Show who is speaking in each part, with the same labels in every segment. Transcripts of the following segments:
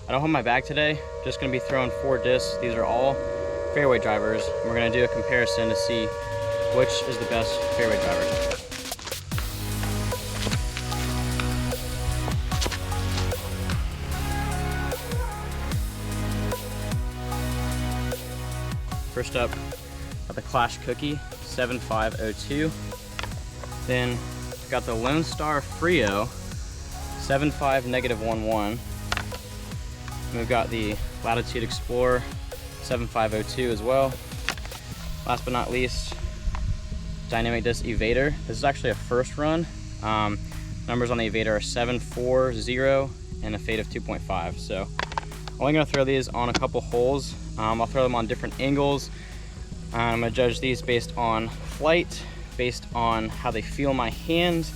Speaker 1: I don't have my bag today. Just gonna be throwing 4 discs. These are all fairway drivers. We're gonna do a comparison to see which is the best fairway driver. First up, got the Clash Cookie 7502. Then got the Lone Star Frio 75-11. We've got the Latitude Explorer 7502 as well. Last but not least, Dynamic Disc Evader. This is actually a first run. Numbers on the Evader are 740 and a fade of 2.5. So only gonna throw these on a couple holes. I'll throw them on different angles. I'm gonna judge these based on flight, based on how they feel in my hand,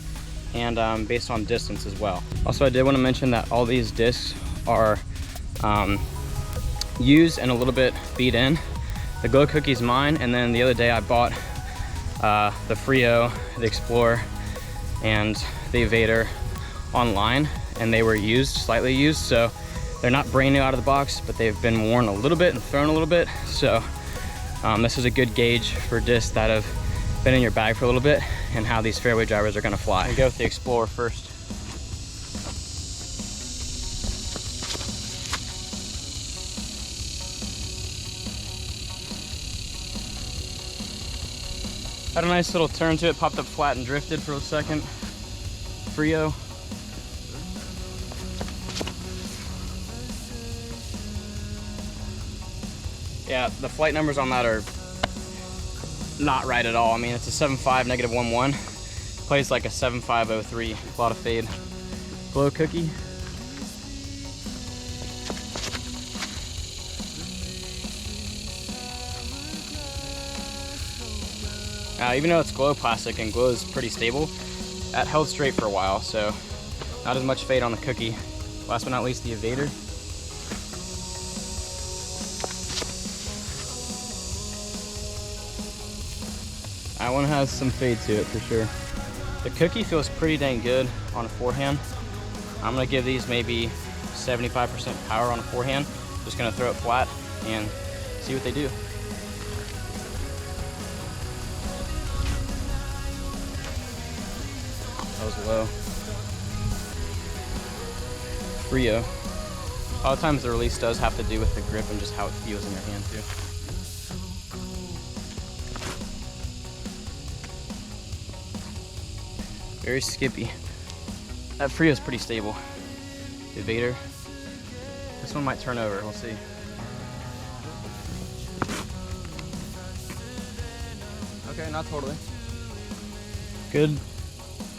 Speaker 1: and based on distance as well. Also, I did want to mention that all these discs are used and a little bit beat in. The Glow Cookie's mine, and then the other day I bought the Frio, the Explorer, and the Evader online, and they were used, slightly used, so they're not brand new out of the box, but they've been worn a little bit and thrown a little bit. So this is a good gauge for discs that have been in your bag for a little bit and how these fairway drivers are gonna fly. I'll go with the Explorer first. Had a nice little turn to it, popped up flat and drifted for a second. Frio. Yeah, the flight numbers on that are not right at all. I mean, it's a 75-11. Plays like a 7503, a lot of fade. Glow Cookie. Even though it's glow plastic and glow is pretty stable, that held straight for a while, so not as much fade on the Cookie. Last but not least, the Evader. That one has some fade to it for sure. The Cookie feels pretty dang good on a forehand. I'm gonna give these maybe 75% power on a forehand. Just gonna throw it flat and see what they do. That was low. Frio. A lot of times the release does have to do with the grip and just how it feels in your hand too. Very skippy. That Frio is pretty stable. The Evader. This one might turn over, we'll see. Okay, not totally. Good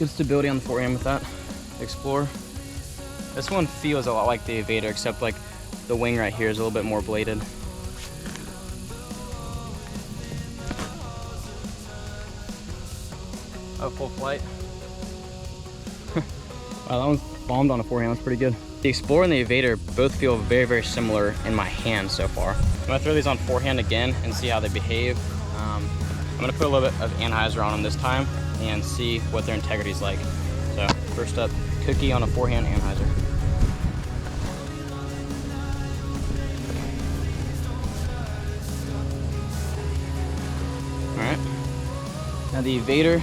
Speaker 1: stability on the forehand with that. Explorer. This one feels a lot like the Evader, except like the wing right here is a little bit more bladed. Oh, full flight. Wow, that one's bombed on a forehand. That's pretty good. The Explorer and the Evader both feel very, very similar in my hand so far. I'm gonna throw these on forehand again and see how they behave. I'm gonna put a little bit of Hyzer on them this time and see what their integrity is like. So first up, Cookie on a forehand, Hyzer. All right. Now the Evader,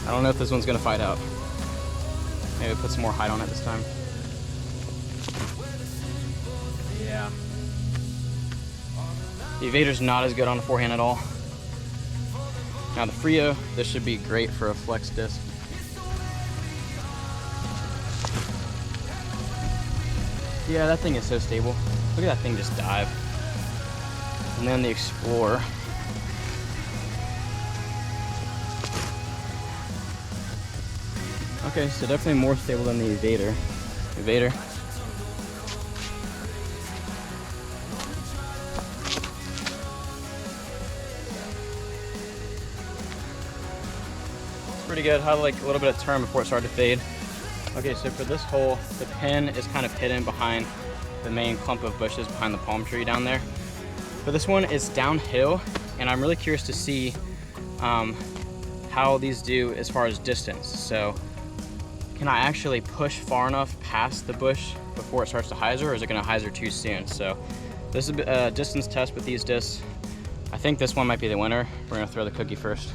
Speaker 1: I don't know if this one's gonna fight out. Maybe put some more height on it this time. Yeah. The Evader's not as good on the forehand at all. Now the Frio, this should be great for a flex disc. Yeah, that thing is so stable. Look at that thing just dive. And then the Explorer. Okay, so definitely more stable than the Evader. Evader. Pretty good. Had like a little bit of turn before it started to fade. Okay, so for this hole, the pin is kind of hidden behind the main clump of bushes behind the palm tree down there. But this one is downhill, and I'm really curious to see how these do as far as distance. So can I actually push far enough past the bush before it starts to hyzer, or is it going to hyzer too soon? So this is a distance test with these discs. I think this one might be the winner. We're going to throw the cookie first.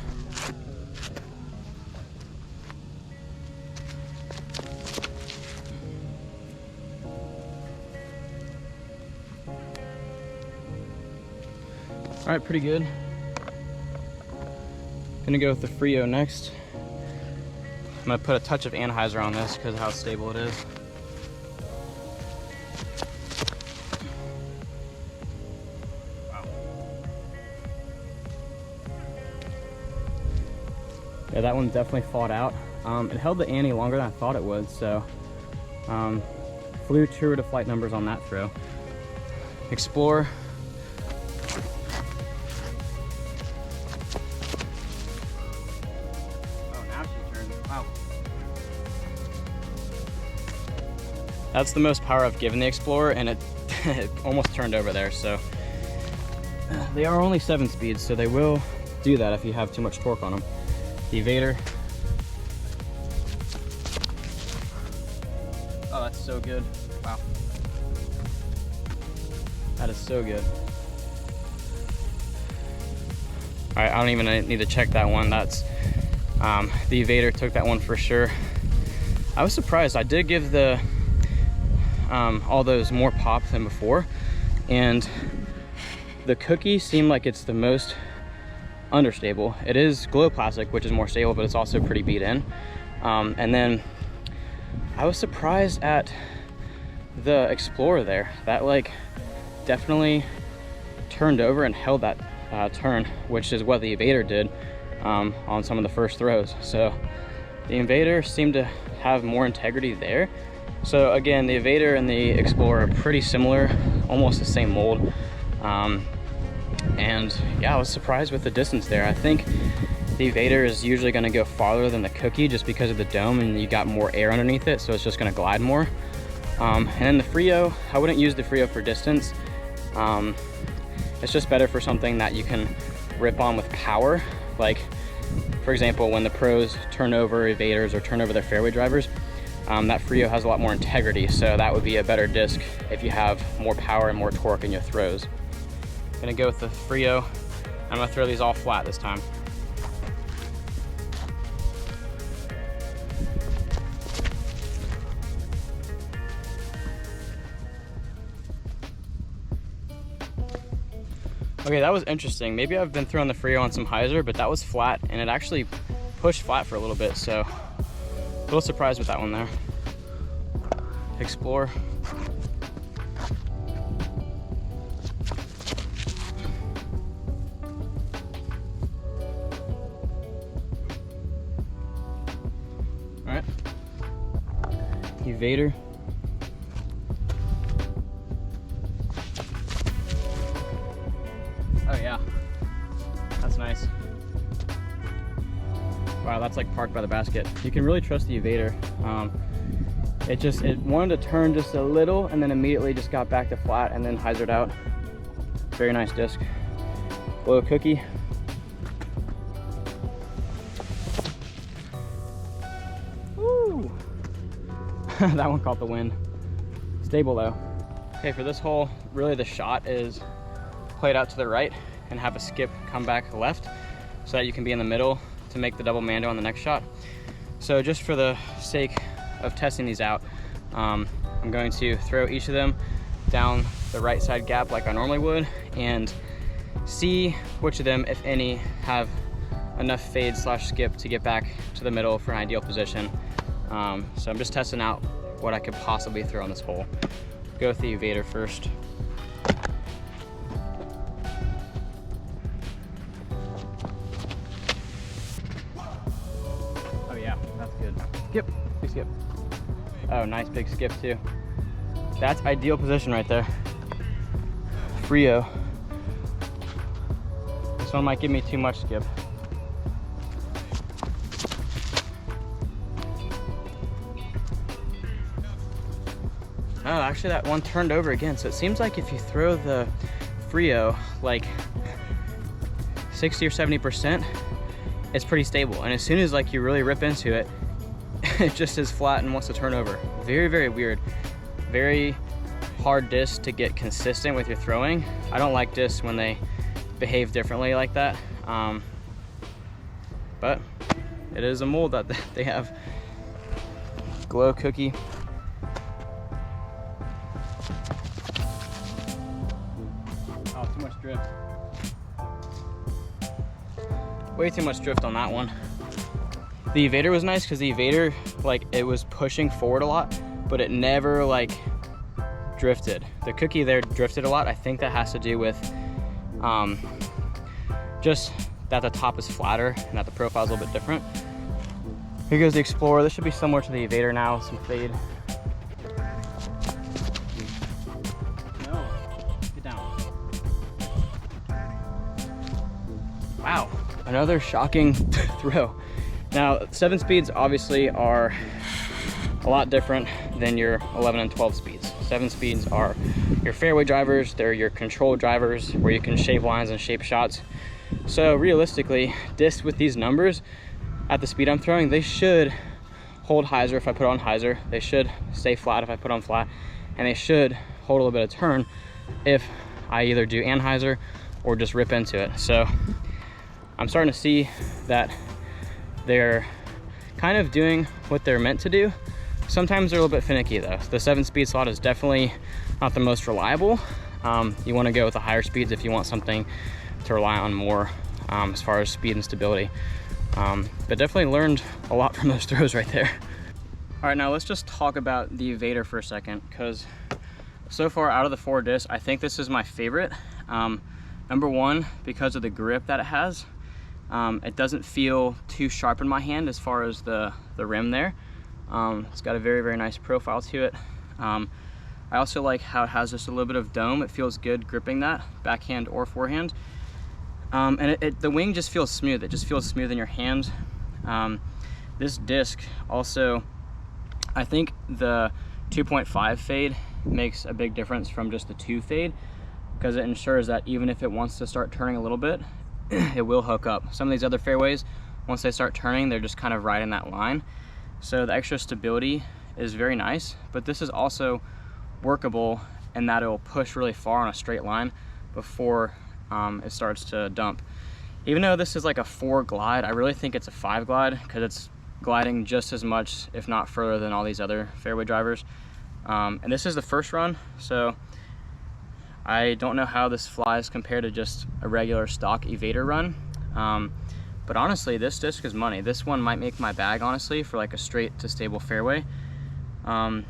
Speaker 1: All right, pretty good. Gonna go with the Frio next. I'm gonna put a touch of anhyzer on this because of how stable it is. Wow. Yeah, that one definitely fought out. It held the ante longer than I thought it would, so flew truer to flight numbers on that throw. Explore. That's the most power I've given the Explorer, and it almost turned over there. So they are only 7 speeds, so they will do that if you have too much torque on them. The Evader. Oh, that's so good. Wow. That is so good. All right, I don't even need to check that one. That's the Evader took that one for sure. I was surprised. I did give the all those more pop than before, and the cookie seemed like it's the most understable. It is glow plastic, which is more stable, but it's also pretty beat in. And then I was surprised at the Explorer there. That like definitely turned over and held that turn, which is what the Evader did on some of the first throws. So the Evader seemed to have more integrity there. So again, the Evader and the Explorer are pretty similar, almost the same mold. And yeah, I was surprised with the distance there. I think the Evader is usually going to go farther than the cookie just because of the dome, and you got more air underneath it, so it's just going to glide more. And then the Frio, I wouldn't use the Frio for distance. It's just better for something that you can rip on with power. Like, for example, when the pros turn over Evaders or turn over their fairway drivers, that Frio has a lot more integrity, so that would be a better disc if you have more power and more torque in your throws. I'm gonna go with the Frio. I'm gonna throw these all flat this time. Okay, that was interesting. Maybe I've been throwing the Frio on some Hyzer, but that was flat, and it actually pushed flat for a little bit, so a little surprised with that one there. Explore. All right. Evader. Oh yeah, that's nice. Wow, that's like parked by the basket. You can really trust the Evader. It wanted to turn just a little and then immediately just got back to flat and then hyzered out. Very nice disc. Blow cookie. Woo! That one caught the wind. Stable though. Okay, for this hole, really the shot is play it out to the right and have a skip come back left so that you can be in the middle to make the double Mando on the next shot. So just for the sake of testing these out, I'm going to throw each of them down the right side gap like I normally would and see which of them, if any, have enough fade slash skip to get back to the middle for an ideal position. So I'm just testing out what I could possibly throw on this hole. Go with the Evader first. Oh yeah, that's good. Skip, big skip. Oh, nice big skip too. That's ideal position right there. Frio. This one might give me too much skip. Oh, actually that one turned over again. So it seems like if you throw the Frio like 60 or 70%, it's pretty stable. And as soon as like you really rip into it, it just is flat and wants to turn over. Very, very weird. very hard discs to get consistent with your throwing. I don't like discs when they behave differently like that. But it is a mold that they have. Glow cookie. Oh, too much drift. Way too much drift on that one. The evader was nice because the evader, like, it was pushing forward a lot, but it never like drifted. The cookie there drifted a lot. I think that has to do with just that the top is flatter and that the profile is a little bit different. Here goes the Explorer. This should be similar to the evader now with some fade. No, get down. Wow, another shocking throw. Now, 7 speeds obviously are a lot different than your 11 and 12 speeds. 7 speeds are your fairway drivers, they're your control drivers where you can shape lines and shape shots. So realistically, discs with these numbers at the speed I'm throwing, they should hold hyzer if I put on hyzer, they should stay flat if I put on flat, and they should hold a little bit of turn if I either do anhyzer or just rip into it. So I'm starting to see that they're kind of doing what they're meant to do. Sometimes they're a little bit finicky though. The 7-speed slot is definitely not the most reliable. You want to go with the higher speeds if you want something to rely on more as far as speed and stability. But definitely learned a lot from those throws right there. All right, now let's just talk about the evader for a second, because so far out of the 4 discs, I think this is my favorite. Number one, because of the grip that it has. It doesn't feel too sharp in my hand as far as the rim there. It's got a very, very nice profile to it. I also like how it has just a little bit of dome. It feels good gripping that, backhand or forehand. And the wing just feels smooth. It just feels smooth in your hand. This disc also, I think the 2.5 fade makes a big difference from just the 2 fade, because it ensures that even if it wants to start turning a little bit, it will hook up. Some of these other fairways, once they start turning, they're just kind of right in that line. So the extra stability is very nice, but this is also workable in that it will push really far on a straight line before it starts to dump. Even though this is like a 4 glide, I really think it's a 5 glide because it's gliding just as much, if not further, than all these other fairway drivers. And this is the first run, so I don't know how this flies compared to just a regular stock evader run. But honestly, this disc is money. This one might make my bag, honestly, for like a straight to stable fairway. All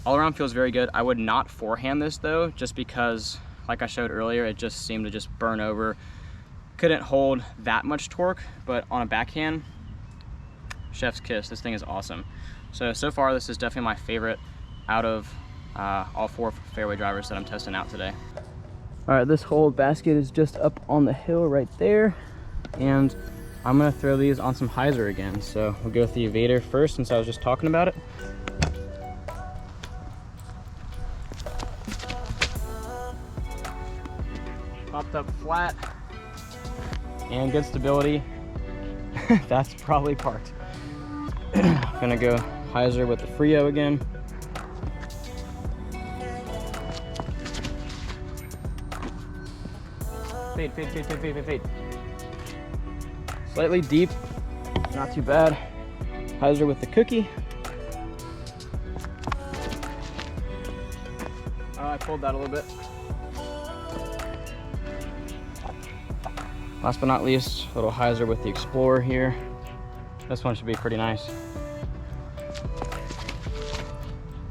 Speaker 1: around feels very good. I would not forehand this though, just because, like I showed earlier, it just seemed to just burn over. Couldn't hold that much torque, but on a backhand, chef's kiss. This thing is awesome. So far, this is definitely my favorite out of all 4 fairway drivers that I'm testing out today. All right, this whole basket is just up on the hill right there, and I'm gonna throw these on some hyzer again. So we'll go with the evader first, since I was just talking about it. Popped up flat and good stability. That's probably parked. Gonna go hyzer with the Frio again. Fade, fade, fade, fade, fade, fade, fade. Slightly deep, not too bad. Hyzer with the cookie. Oh, I pulled that a little bit. Last but not least, a little hyzer with the Explorer here. This one should be pretty nice.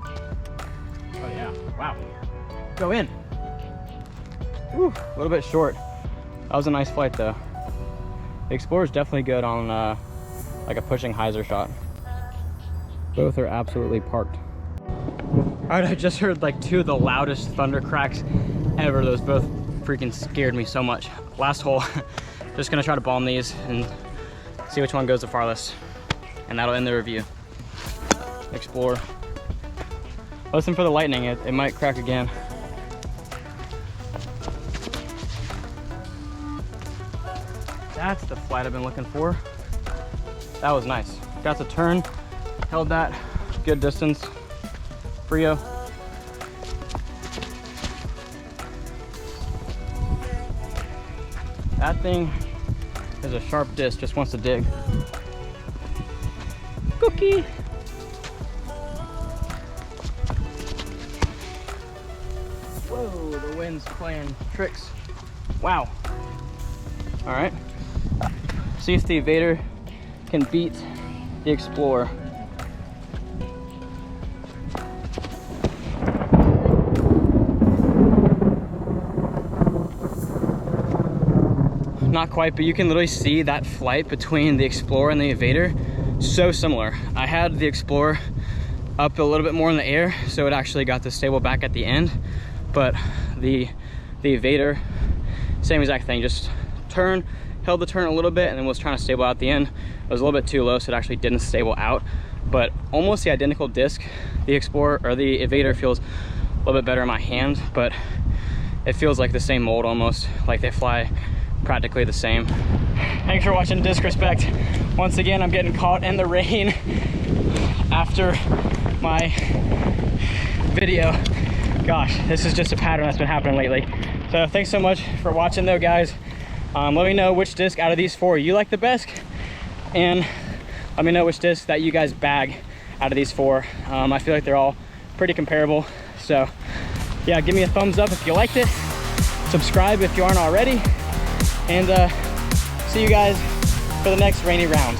Speaker 1: Oh yeah, wow. Go in. Woo, a little bit short. That was a nice flight though. The Explorer is definitely good on like a pushing hyzer shot. Both are absolutely parked. All right, I just heard like 2 of the loudest thunder cracks ever. Those both freaking scared me so much. Last hole, just gonna try to bomb these and see which one goes the farthest. And that'll end the review. Explorer. Listen for the lightning, it might crack again. That's the flight I've been looking for. That was nice. Got the turn, held that, good distance. Frio. That thing is a sharp disc, just wants to dig. Cookie. Whoa, the wind's playing tricks. Wow. All right. See if the Evader can beat the Explorer. Not quite, but you can literally see that flight between the Explorer and the Evader. So similar. I had the Explorer up a little bit more in the air, so it actually got the stable back at the end. But the Evader, same exact thing, just held the turn a little bit and then was trying to stable out at the end. It was a little bit too low, so it actually didn't stable out. But almost the identical disc. The Explorer, or the Evader, feels a little bit better in my hand, but it feels like the same mold almost, like they fly practically the same. Thanks for watching Disc Respect. Once again, I'm getting caught in the rain after my video. Gosh, this is just a pattern that's been happening lately. So thanks so much for watching though, guys. Let me know which disc out of these 4 you like the best, and let me know which disc that you guys bag out of these 4. I feel like they're all pretty comparable. So yeah, give me a thumbs up if you liked it. Subscribe if you aren't already. And see you guys for the next rainy round.